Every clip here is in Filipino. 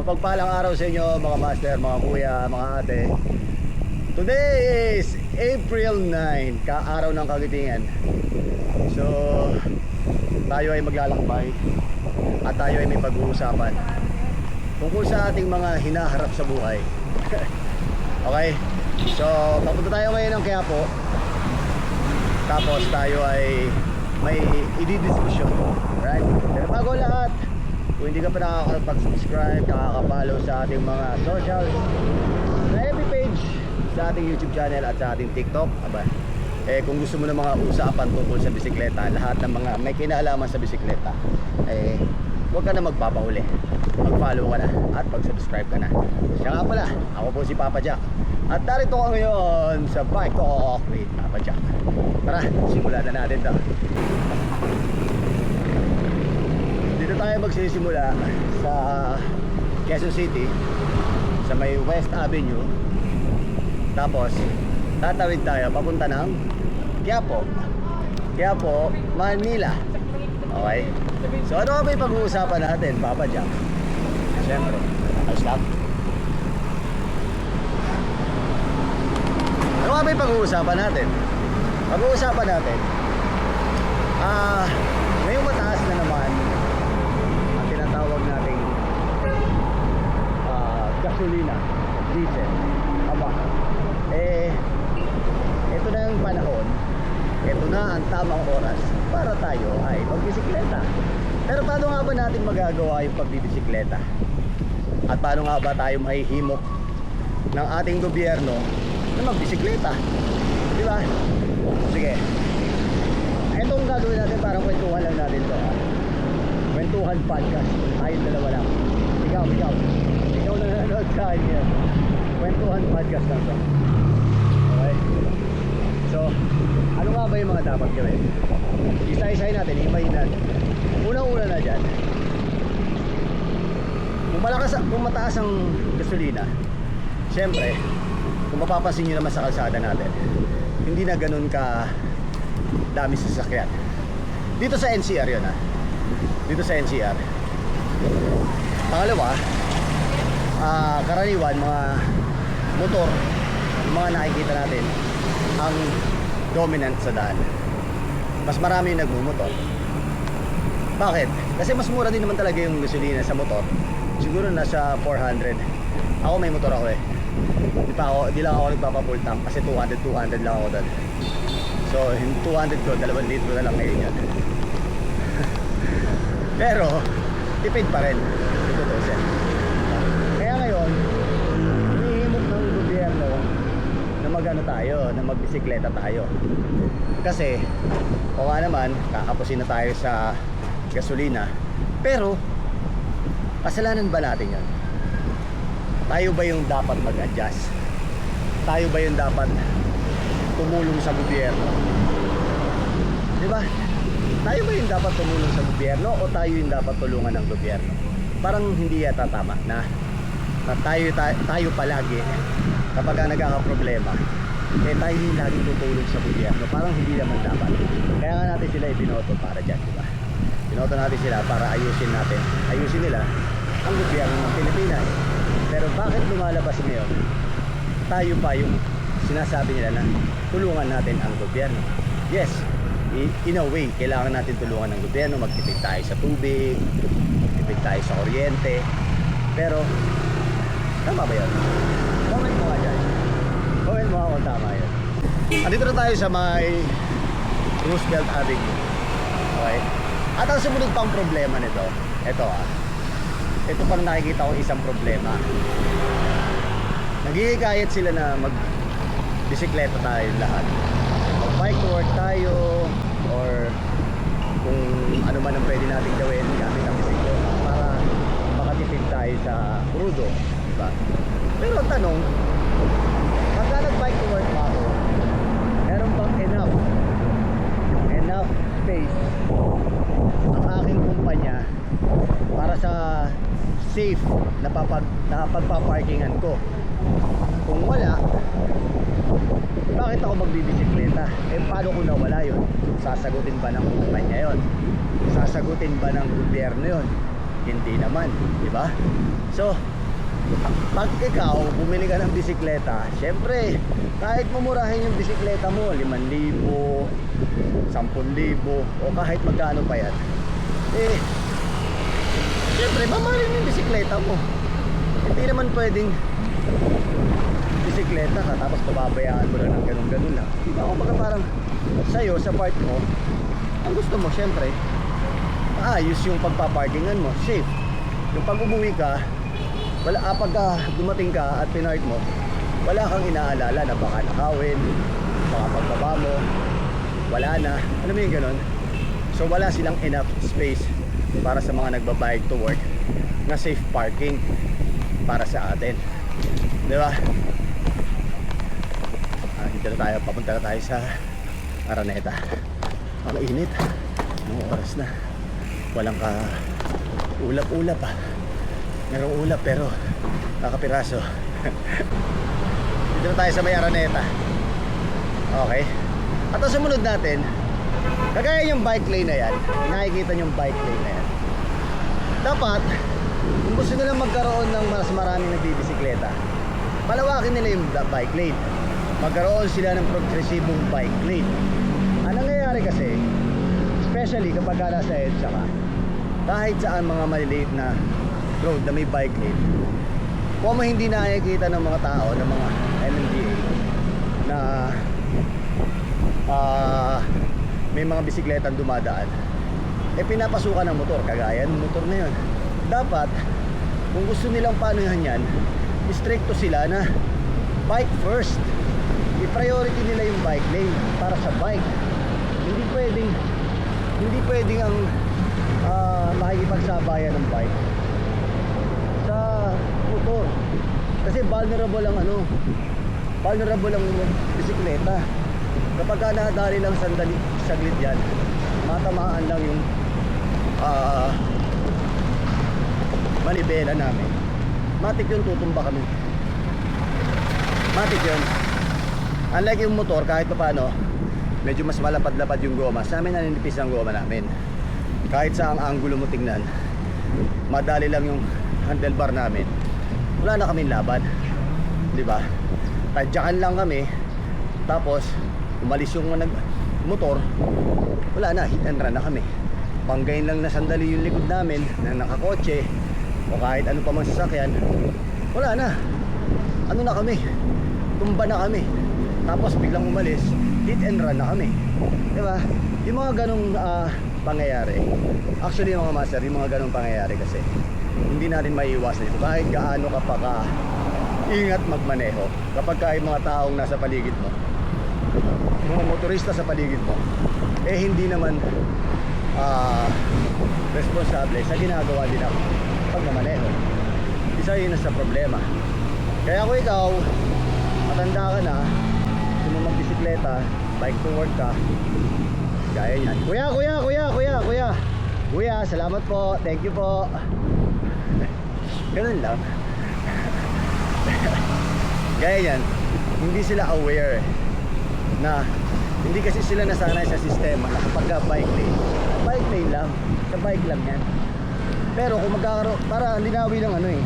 Mapagpalang araw sa inyo mga master, mga kuya, mga ate. Today is April 9, ka-araw ng Kagitingan. So, tayo ay maglalakbay at tayo ay may pag-uusapan tungkol sa ating mga hinaharap sa buhay. Okay? So, papunta tayo ngayon ng Quiapo. Tapos tayo ay may i-discussion. Right? Pero bago lahat, kung hindi ka pa nakakapag-subscribe, nakaka-follow sa ating mga socials, sa FB page, sa ating YouTube channel at sa ating TikTok, kung gusto mo ng mga usapan tungkol sa bisikleta, lahat ng mga may kinalaman sa bisikleta, huwag ka na magpapahuli. Mag-follow ka na at mag-subscribe ka na. Siya nga pala, ako po si Papa Jack. At narito ko ngayon sa Bike Talk with Papa Jack. Tara, simulan na natin ito. Dito tayo magsisimula sa Quezon City, sa may West Avenue. Tapos tatawid tayo papunta ng Quiapo, Manila. Okay? So ano ba yung pag-uusapan natin, Papa Jack? Siyempre, ayos lang. Ano ba yung pag-uusapan natin? Pag-uusapan natin, ngayong mataas na naman ang tinatawag nating gasolina, diesel. Ito na yung panahon, ito na ang tamang oras para tayo ay magbisikleta. Pero paano nga ba natin magagawa yung pagbibisikleta? At paano nga ba tayo mahihimok ng ating gobyerno na magbisikleta? Di ba? Sige. Itong gagawin natin, parang kwentuhan lang natin to. Kwentuhan podcast. Tayong dalawa lang. Ikaw na nanonood sa akin. Kwentuhan podcast lang to. Okay? So, ano nga ba yung mga dapat gawin? Isa-isahin natin, himayin natin. Unang-una na dyan, kung mataas ang gasolina, syempre, kung mapapansin nyo naman sa kalsada natin, hindi na ganun ka dami sa sasakyan. Dito sa NCR yun dito sa NCR. Pangalawa, karaniwan mga motor, yung mga nakikita natin ang dominant sa daan. Mas marami yung nagmumotor. Bakit? Kasi mas mura din naman talaga yung gasolina sa motor. Siguro nasa 400. Ako may motor ako Di lang ako nagpapa-full tank kasi 200 lang ako doon. So yung 200 ko, 2 litro na lang ngayon yan. Pero tipid pa rin. Kaya ngayon, hinihimok ng gobyerno na magano tayo, na magbisikleta tayo. Kasi o nga naman, kakapusin na tayo sa gasolina. Pero kasalanan ba natin yan? Tayo ba yung dapat mag-adjust? Tayo ba yung dapat tumulong sa gobyerno? Diba? Tayo ba yung dapat tumulong sa gobyerno o tayo yung dapat tulungan ng gobyerno? Parang hindi yata tama na tayo palagi kapag nagkakaproblema, tayo yung lagi tutulong sa gobyerno. Parang hindi naman dapat. Kaya nga natin sila ibinoto para dyan, diba? Binoto natin sila para ayusin nila ang gobyerno ng Pilipinas. Pero bakit lumalabas ngayon tayo pa yung sinasabi nila na tulungan natin ang gobyerno? Yes, in a way, kailangan natin tulungan ng gobyerno. Magtipid tayo sa tubig, magtipid tayo sa kuryente. Pero tama ba yun? Comment mo nga dyan. Comment mo nga kung tama yun. Andito na tayo sa may Roosevelt Avenue. Okay? At ang sumunod pang problema nito, ito pa nakikita ko isang problema. Naghihikayat sila na mag-bisikleta tayo lahat. Mag-bike to work tayo, or kung ano man ang pwede natin gawin gamit ang bisikleta para makatipid tayo sa crudo, diba? Pero ang tanong, pagka nag-bike to work pa ako, meron bang enough space ang aking kumpanya para sa safe na pagpaparkingan ko? Kung wala, bakit ako magbibisikleta? Paano kung nawala yun? Sasagutin ba ng kumpanya yun? Sasagutin ba ng gobyerno yun? Hindi naman, di ba? So, Pag ikaw bumili ka ng bisikleta, syempre kahit mumurahin yung bisikleta mo 5,000, 10,000 o kahit magkano pa yan, eh syempre mamahalin yung bisikleta mo. Hindi naman pwedeng bisikleta ka tapos pababayaan mo lang ng ganun-ganun lang. Diba? Kumbaga parang sa'yo, sa part mo, ang gusto mo syempre ayos yung pagpaparkingan mo, safe. Yung pag umuwi ka, wala, pag dumating ka at pinark mo, wala kang inaalala na baka nakawin, baka pagbaba mo wala na, alam mo yung ganun. So wala silang enough space para sa mga nagbabike to work na safe parking para sa atin, di ba? Dito na tayo, papunta na tayo sa Araneta. Ang init, anong oras na, walang ka ulap-ulap pa. Merong ulap pero kakapiraso. Dito na tayo sa may Araneta. Okay. At ang sumunod natin, kagaya yung bike lane na yan, nakikita yung bike lane na yan, dapat kung gusto nilang magkaroon ng mas maraming nagbibisikleta, palawakin nila yung bike lane, magkaroon sila ng progresibong bike lane. Ang nangyayari kasi, especially kapag nasa EDSA ka, kahit saan mga maliliit na road na may bike lane, kung hindi nakikita ng mga tao, ng mga MMDA na may mga bisikletang dumadaan, eh pinapasukan ng motor, kagaya ng motor na yun. Dapat kung gusto nilang panuhan yan, stricto sila na bike first, i-priority nila yung bike lane para sa bike. Hindi pwedeng ang makikipagsabayan ng bike sa motor, kasi vulnerable ang bisikleta. Kapag nadali lang saglit yan, matamaan lang yung manibela namin, matik yun, tutumba kami, matik yun. Unlike yung motor, kahit pa paano medyo mas malapad-lapad yung goma, sa amin naninipis ang goma namin. Kahit sa ang angulo mo tingnan, madali lang yung handlebar namin, wala na kaming laban, di ba? Tadyakan lang kami, tapos umalis yung motor, wala na, hit and run na kami. Panggain lang na sandali yung likod namin na nakakotse o kahit ano pa mang sasakyan, wala na, ano na kami, tumba na kami. Tapos biglang umalis, hit and run na kami, di ba? Yung mga ganong pangyayari, actually yung mga master, yung mga ganong pangyayari kasi hindi natin maiiwasan ito kahit gaano ka pa ingat magmaneho. Kapag yung mga taong nasa paligid mo, mga motorista sa paligid mo, eh hindi naman responsable sa ginagawa din ako pagmamaneho, isa yun sa problema. Kaya kung ikaw matanda ka na, gusto mo magbisikleta, bike to work ka, gaya yan, kuya, salamat po, thank you po. Ganun lang. Gaya yan, hindi sila aware na hindi kasi sila nasanay sa sistema na kapag bike lane lang, sa bike lang yan. Pero kung magkakaroon, para linawin ng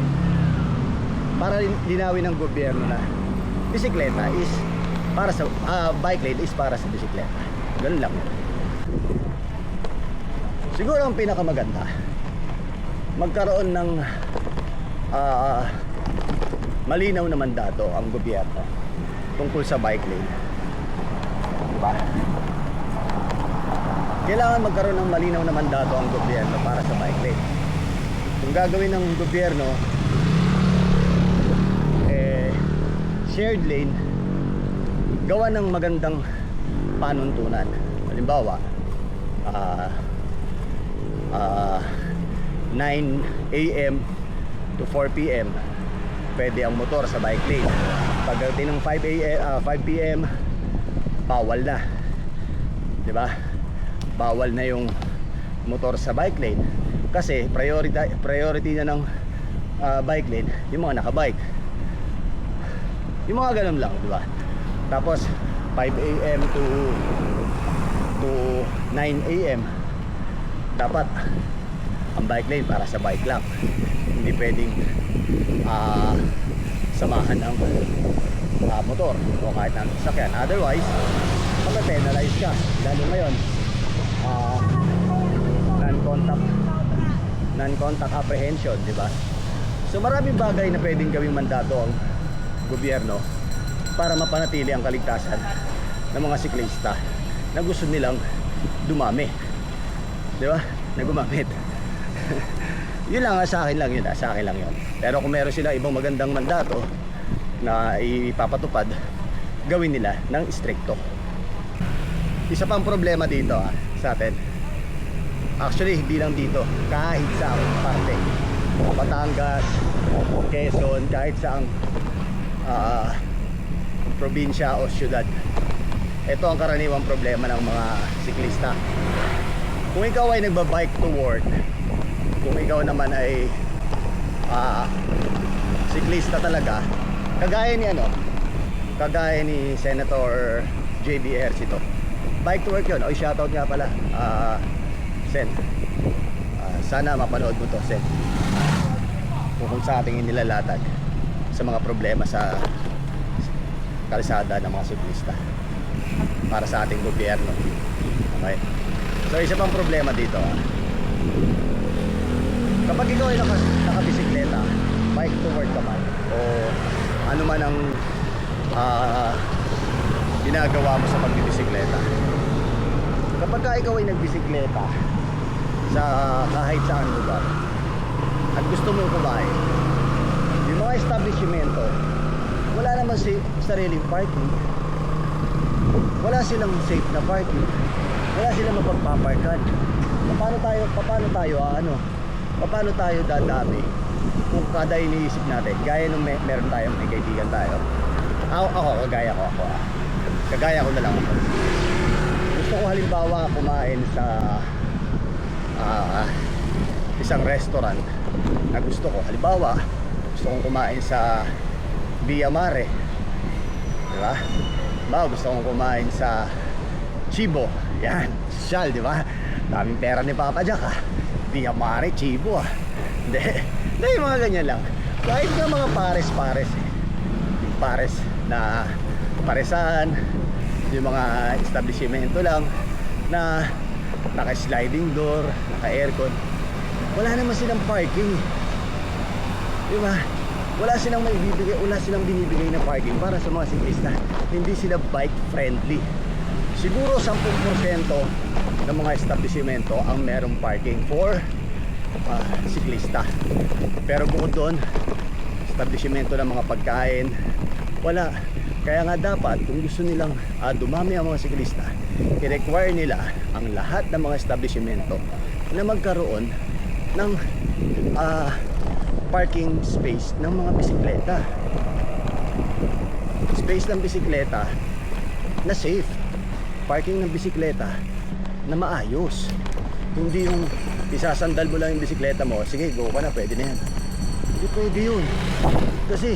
para linawin ng gobyerno na bisikleta is para sa bike lane is para sa bisikleta, ganun lang. Siguro ang pinakamaganda, magkaroon ng malinaw na mandato ang gobyerno tungkol sa bike lane, diba? Kailangan magkaroon ng malinaw na mandato ang gobyerno para sa bike lane. Kung gagawin ng gobyerno shared lane, gawa ng magandang panuntunan. Halimbawa 9 AM to 4 PM pwede ang motor sa bike lane. Pagdating ng 5 PM bawal na, di ba? Bawal na yung motor sa bike lane kasi priority na ng bike lane yung mga nakabike, yung mga ganun lang, di ba? Tapos 5 AM to 9 AM dapat ang bike lane para sa bike lang. hindi pwedeng samahan ng motor o kahit ng sasakyan. Otherwise, penalize ka. Lalo ngayon, non-contact apprehension, di ba? So maraming bagay na pwedeng gawing mandato ang gobyerno para mapanatili ang kaligtasan ng mga siklista na gusto nilang dumami, di ba? Na gumamit. Yun lang, sa akin lang yun, sa akin lang yun. Pero kung meron sila ibang magandang mandato na ipapatupad, gawin nila ng stricto. Isa pang problema dito sa atin, actually hindi lang dito, kahit sa parte, Batangas, Quezon, kahit saang probinsya o syudad, ito ang karaniwang problema ng mga siklista. Kung ikaw ay nagbabike to work, kung ikaw naman ay siklista talaga, kagaya ni Senator JB Ejercito, bike to work yun. Oy, shoutout nga pala, Sen, sana mapanood mo to, Sen, kung sa ating inilalatag sa mga problema sa kalsada ng mga siklista para sa ating gobyerno. Okay, so isa pang problema dito, kapag ikaw ay nakabisikleta, bike to work ka man, o ano man ang ginagawa mo sa pagbibisikleta, kapag ikaw ay nagbisikleta sa kahit saan lugar at gusto mo kumain, yung mga establishmento wala naman sariling parking, wala silang safe na parking, wala silang mapagpaparkan. Paano tayo dadami kung kada iniisip natin, gaya nung meron tayong may kaibigan tayo. Kagaya ko na lang ako. Gusto ko halimbawa kumain sa isang restaurant na gusto ko. Halimbawa, gusto kong kumain sa Via Mare, di ba? Gusto kong kumain sa Chibo. Yan, social, di ba? Daming pera ni Papa Jack, Via Mare, Chibo, Hindi, yung mga ganyan lang. Kahit nga mga pares na paresan, yung mga establishmento lang na naka-sliding door, naka-aircon, wala naman silang parking, di ba? Wala silang binibigay na parking para sa mga siklista. Hindi sila bike friendly. Siguro 10% ng mga establishmento ang merong parking for siklista. Pero bukod doon, establishmento ng mga pagkain, wala. Kaya nga dapat, kung gusto nilang dumami ang mga siklista, i-require nila ang lahat ng mga establishmento na magkaroon ng parking space ng mga bisikleta. Space ng bisikleta na safe. Parking ng bisikleta na maayos. Hindi yung isasandal mo lang yung bisikleta mo, sige, go ka na, pwede na yan. Hindi pwede yun. Kasi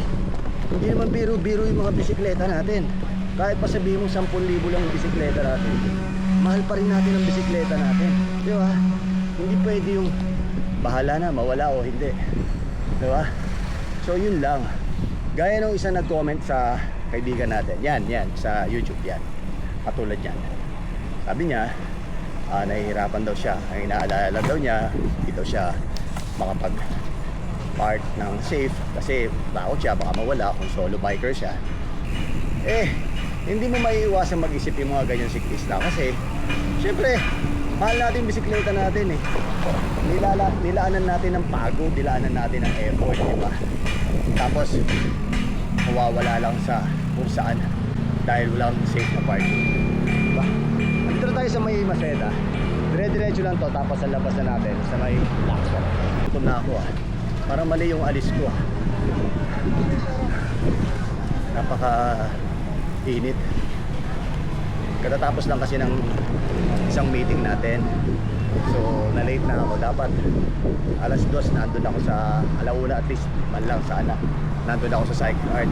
hindi naman biro-biro yung mga bisikleta natin. Kahit pa sabihin mo 10,000 lang yung bisikleta natin, mahal pa rin natin ang bisikleta natin, di ba? Hindi pwede yung bahala na, mawala o hindi, di ba? So yun lang. Gaya nung isa nag-comment sa kaibigan natin, yan, sa YouTube, yan, katulad yan. Sabi niya, nahihirapan daw siya. Ang inaalala daw niya, hindi daw siya makapag-part ng safe kasi takot siya, baka mawala kung solo biker siya. Hindi mo maiiwasan mag-isip yung mga ganyan siklista kasi syempre, mahal natin yung bisikleta natin nilaanan natin ng pagod, nilaanan natin ng effort, diba? Tapos mawawala lang sa kung saan dahil walang safe na parking, diba? Dito tayo sa may Maceda, dire-diretso lang to, tapos sa labas na natin sa may Lacson. Ito na ako parang mali yung alis ko napaka init. Katatapos lang kasi ng isang meeting natin, so na-late na ako. Dapat alas 2 nandun ako sa alauna, at least man lang sana nandun ako sa cycle art.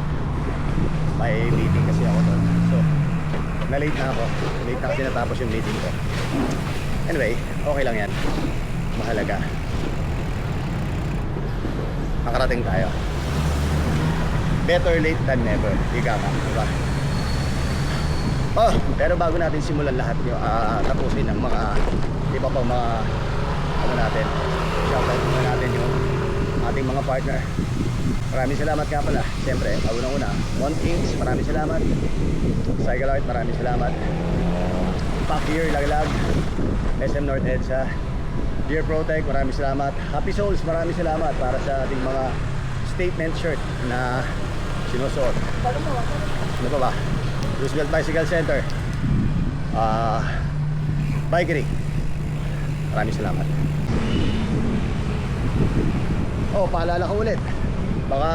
May meeting kasi ako doon, so na-late na ako. Late na kasi natapos yung meeting ko. Anyway, okay lang yan, mahalaga. nakarating tayo. Better late than never. Ika ka, diba? Oh, pero bago natin simulan lahat yung tapusin ng mga iba pang mga ano natin, shoutout muna natin yung ating mga partner. Maraming salamat nga pala. Siyempre, una-una, Monkings, maraming salamat. Cycle Art, maraming salamat. Pack Here, Laglag, SM North EDSA, Dear Protect, maraming salamat. Happy Souls, maraming salamat para sa ating mga statement shirt na sinusuot. Ano pa ba? Roosevelt Bicycle Center, Bikery, maraming salamat. Oh, paalala ko ulit, baka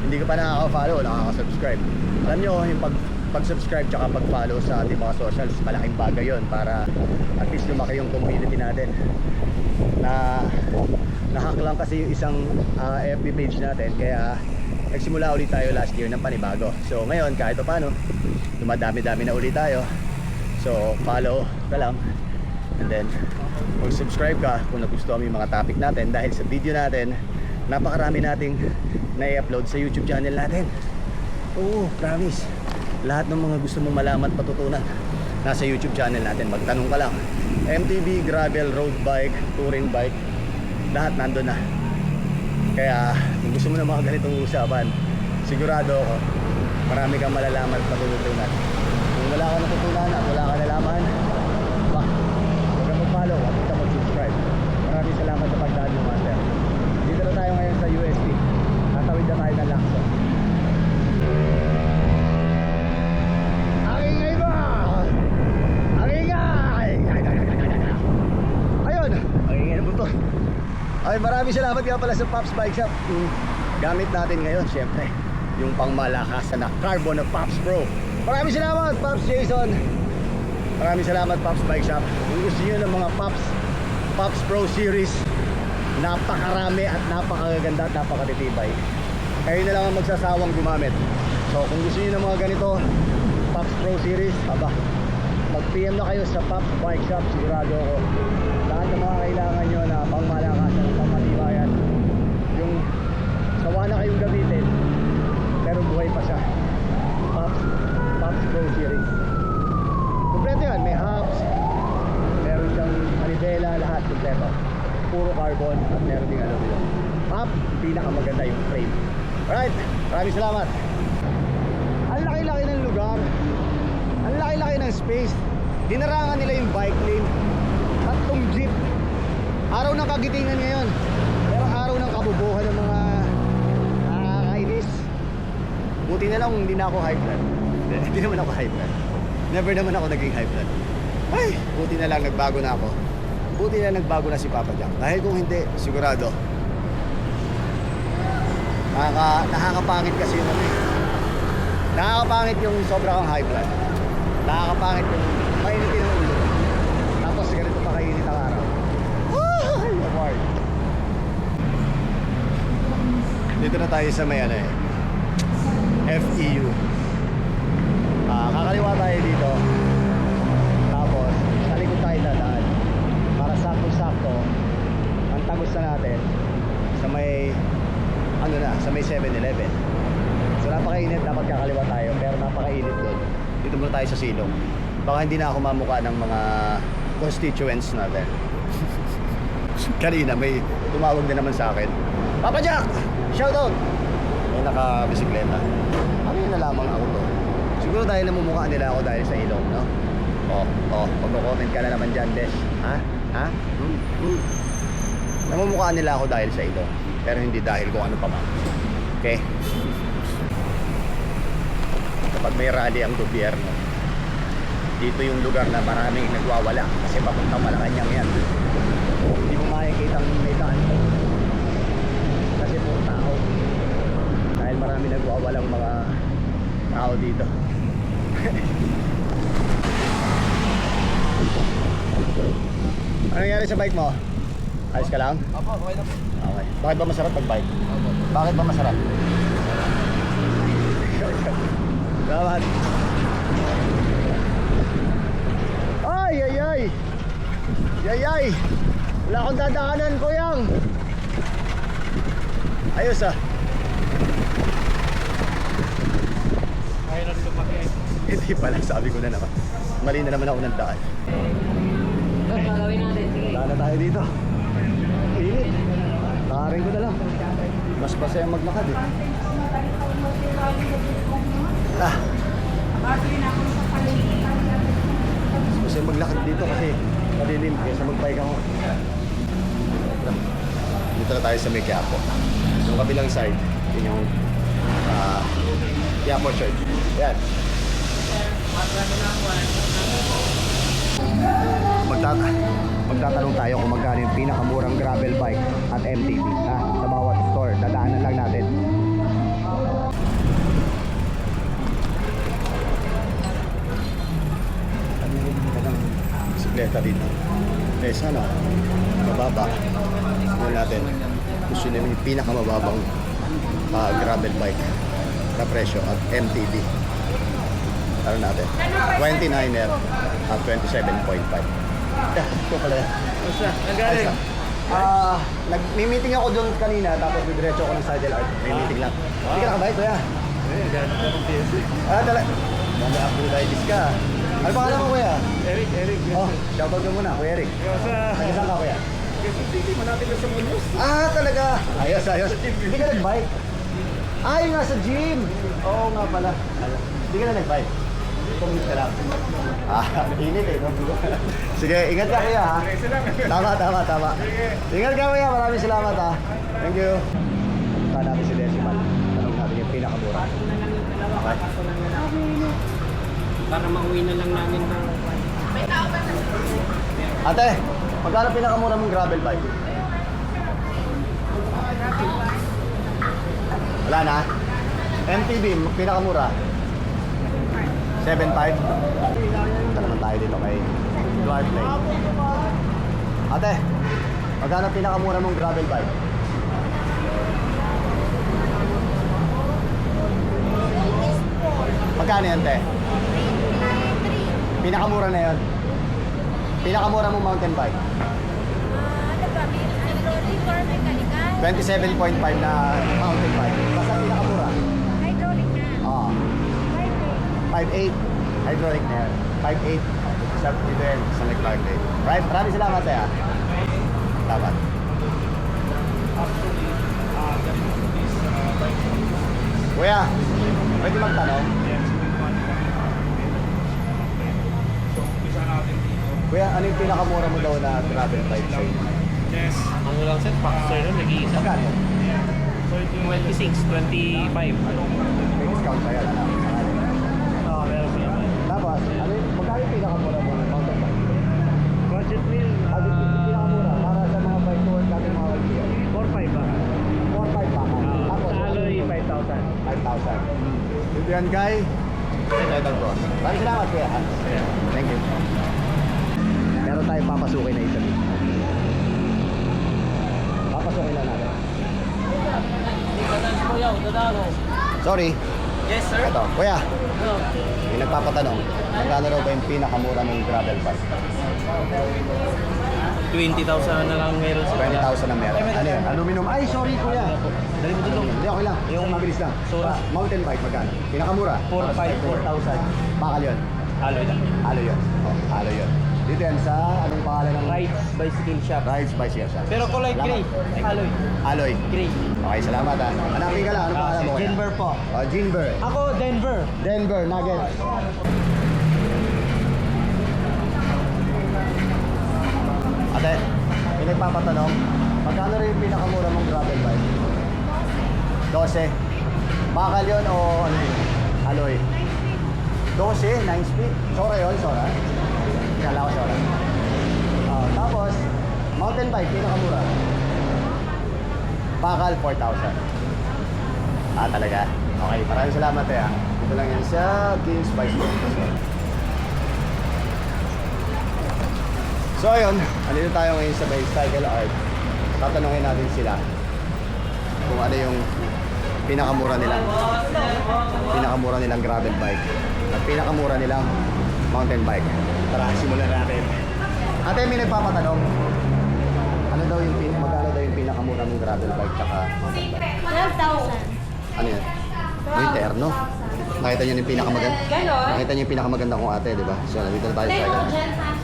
hindi ka pa nakaka-follow, nakaka-subscribe. Alam nyo, yung pag-subscribe tsaka pag-follow sa ating mga socials, malaking bagay yun para at least lumaki yung community natin. Nahack lang kasi yung isang FB page natin, kaya nagsimula ulit tayo last year ng panibago. So ngayon, kahit pa paano, dumadami-dami na ulit tayo. So follow ka lang, and then mag-subscribe ka kung nagustuhan mo yung mga topic natin, dahil sa video natin napakarami nating na-upload sa YouTube channel natin. Oo, promise, lahat ng mga gusto mong malaman at patutunan nasa YouTube channel natin. Magtanong ka lang, MTB, gravel, road bike, touring bike, lahat nandun na. Kaya kung gusto mo ng mga ganitong usapan, sigurado ako marami kang malalaman at patutunan. Kung wala ka natutunan at wala ka nalaman, huwag kang mag-follow, huwag kang mag-subscribe. Maraming salamat sa pagdaan mo, master. Dito na tayo ngayon sa UST. Tatawid na tayo ng Lacson. Ang ingay ba? Ang ingay! Ayun! Ang ingay ng buto. Ay, maraming salamat nga pala sa Pops Bike Shop. Gamit natin ngayon, syempre, yung pangmalakasan na carbon na Pops Pro. Maraming salamat, Pops Jason. Maraming salamat, Pops Bike Shop. Kung gusto nyo ng mga Pops Pro series, napakarami at napakaganda at napakatitibay, kayo na lang ang magsasawang gumamit. So kung gusto nyo ng mga ganito Pops Pro series, mag-PM na kayo sa Pops Bike Shop. Sigurado ako lahat ng mga kailangan nyo na pangmalakasan at pangmatibayan, yung sawa na kayong gamitin pero buhay pa siya, Pops Pro series. Kompleto yan, may hubs, meron siyang manibela, lahat kompleto, puro carbon, at meron ding aluminum. Pinakamaganda yung frame. Alright, maraming salamat. Ang laki-laki ng lugar, ang laki-laki ng space. Dinarangan nila yung bike lane at tong jeep. Araw ng kagitingan ngayon, pero araw ng kabubuhan ng mga nakakainis. Buti na lang hindi na ako high blood. Hindi naman ako high blood. Never naman ako naging high blood. Ay, buti na lang nagbago na ako. Buti na nagbago na si Papa Jack. Dahil kung hindi, sigurado nakakapangit kasi yung nakakapangit yung sobra kang high blood. Nakakapangit yung mainitin ng ulo. Tapos ganito pa kainit ang araw. Award. Dito na tayo sa may FEU. Kakaliwa tayo dito. Tapos sa likod tayo dadaan para sakto-sakto ang tagos na natin sa may sa may 7-Eleven. So napakainit, dapat kakaliwa tayo, pero napakainit doon. Dito muna tayo sa silong. Baka hindi na ako mamukha ng mga constituents natin. Kanina may tumawag na naman sa akin, Papa Jack! Shoutout! May naka-bisikleta. Ano yun na lamang ako to? Siguro dahil namumukha nila ako dahil sa ilong, no? Pag-comment ka na naman dyan, Besh. Ha? Namumukha nila ako dahil sa ilong, pero hindi dahil kung ano pa man. Okay? Kapag may rally ang gobyerno, dito yung lugar na maraming nagwawala kasi papunta Malacanang yan. Hindi mo makikita ang may daan kasi puro tao, dahil marami nagwawalang mga tao dito. Ano nangyari sa bike mo? Ayos ka lang? Opo, okay na po. Okay. Bakit ba masarap mag-bike? Opo. Bakit ba masarap? Salamat. Ay! Wala akong dadaanan, kuyang. Ayos ah. Mayroon lumaki. Hindi pala, sabi ko na naman. Mali na naman ako ng daan. Boss, gagawin natin. Sige. Wala na tayo dito. Init. Takarin ko na lang. Mas masaya maglakad eh. Ah. Mas masaya maglakad dito kasi madilim kaysa mag-bike ako. Dito na tayo sa may Quiapo. Yung kabilang side, yun yung Quiapo Church. Yan. Magtatanong tayo kung magkano yung pinakamurang gravel bike at MTB sa bawat store. Dadaanan lang natin. Ano yung bisikleta dito? Eh sana mababa. Tignan natin kung sino yung pinakamababang gravel bike na presyo at MTB. Ano natin? 29er at 27.5. Ito pala yan. Basta, nagaling. Nag-meeting ako doon kanina tapos diretso ako ng Saddle Art. May meeting lang. Hindi ka nakabay, kuya? Eh, gano'n ko ng PSC. Talaga. Dami Aphrodite ka. Ano pangalan mo, kuya? Eric. Oh, shoutout ka muna, kuya Eric. Taga-saan ka, kuya? Hindi mo natin sa Munoz. Talaga. Ayos. Hindi ka nag-bike? Yung nasa gym. Oo nga pala. Hindi ka na nag-bike? Commute ka lang. Init eh. No? Sige, ingat ka kuya ha. Tama. Ingat ka kuya, maraming salamat ha. Thank you. Punta natin si Decimal. Tanong natin yung pinakamura. Okay. Para mauwi na lang namin ng... Ate, magkano pinakamura mong gravel bike? Wala na? MTB, pinakamura? 7.5. Punta naman tayo dito kay Dwarf Lane. Ate, magkano pinakamura mong gravel bike? Magkano yan, te? Pinakamura na yun. Pinakamura mong mountain bike? 27.5 na mountain bike. Basta pinakamura? Hydraulic na. Oo. 5.8. Hydraulic na yan. 5.8. Sa dito yan, sa McLaren Lane. Right, maraming salamat eh. Salamat. Kuya, pwede magtanong? Kuya, ano yung pinakamura mo daw na gravel bike sa'yo? Yes. Ano lang set? Boxer na, nag-iisa. Magkano? 26, 25. May discount pa yan, alam. Meron po naman. Tapos, ano yung, magkano yung pinakamura mo ng mountain bike? Budget meal, Ano yung pinakamura para sa mga bike to work natin mga kaibigan? 4-5 ba? 4-5 pa ka. Tapos, Sa alloy, 5,000. 5,000. Yun yan, guy. Ito ko. Maraming salamat, kuya. Thank you. Meron tayong papasukin na isa dito. Papasukin lang natin. Sorry. Yes, sir. Ito, kuya. May nagpapatanong. Magkano raw ba yung pinakamura ng gravel bike? 20,000 na lang meron sa 20,000 na meron. Ano yun? Aluminum. Ay, sorry kuya. Dali mo dito. Hindi, okay lang. Yung mabilis lang. Mountain bike, magkano? Pinakamura? 4,500. Bakal yun? alloy lang. Halo yun. Halo yun. Dito yan sa, anong pangalan ng... Rides Bicycle Shop. Rides Bicycle Shop. Pero kulay Salamat. gray. Alloy. Alloy. Gray. Okay, salamat ha. Hanapin ka lang. Anong pangalan mo? kuya? Denver po. Ginber. Ako, Denver. Denver Nuggets. Ate, may nagpapatanong, magkano rin yung pinakamura mong gravel bike? 12. Bakal yun o ano yun? Alloy? 12, 9 speed. Sora yun, Sora. Kala ko Sora. Tapos, mountain bike, pinakamura. Bakal, 4,000. Talaga? Okay, maraming salamat eh. Ito lang yan sa King's Bicycle. So ayun, andito tayo ngayon sa Bicycle Art. Tatanungin natin sila kung ano yung pinakamura nilang gravel bike at pinakamura nilang mountain bike. Tara, simulan natin. Ate, may nagpapatanong. Ano magkano daw yung pinakamura mong gravel bike tsaka 12,000. ano yan? May terno. Nakita niyo yung pinakamaganda. Ganon? Nakita niyo yung pinakamaganda kong ate, di ba? So, nandito na tayo sa cycle.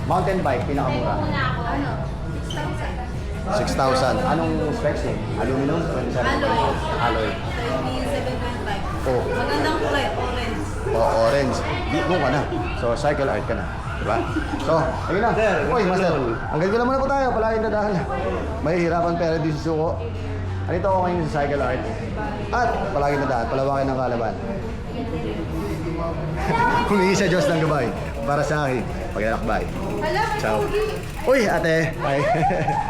Mountain bike, pinakamura. Ano? 6,000. Anong specs niya? Aluminum? 27? Alloy. 27.5. Oh. Magandang kulay, orange. Orange. Di mo ka na. So, cycle art ka na. Diba? So, ayun na. Uy, master. Hanggang ko na muna po tayo. Palaging dadaan. May hirapan pero di susuko. Andito ako ngayon sa cycle art. At palaging dadaan. Palawakin ng kalaban. Humingi sa Diyos ng gabay para sa akin. Paglalakbay. Ciao. Uy, ate. Bye.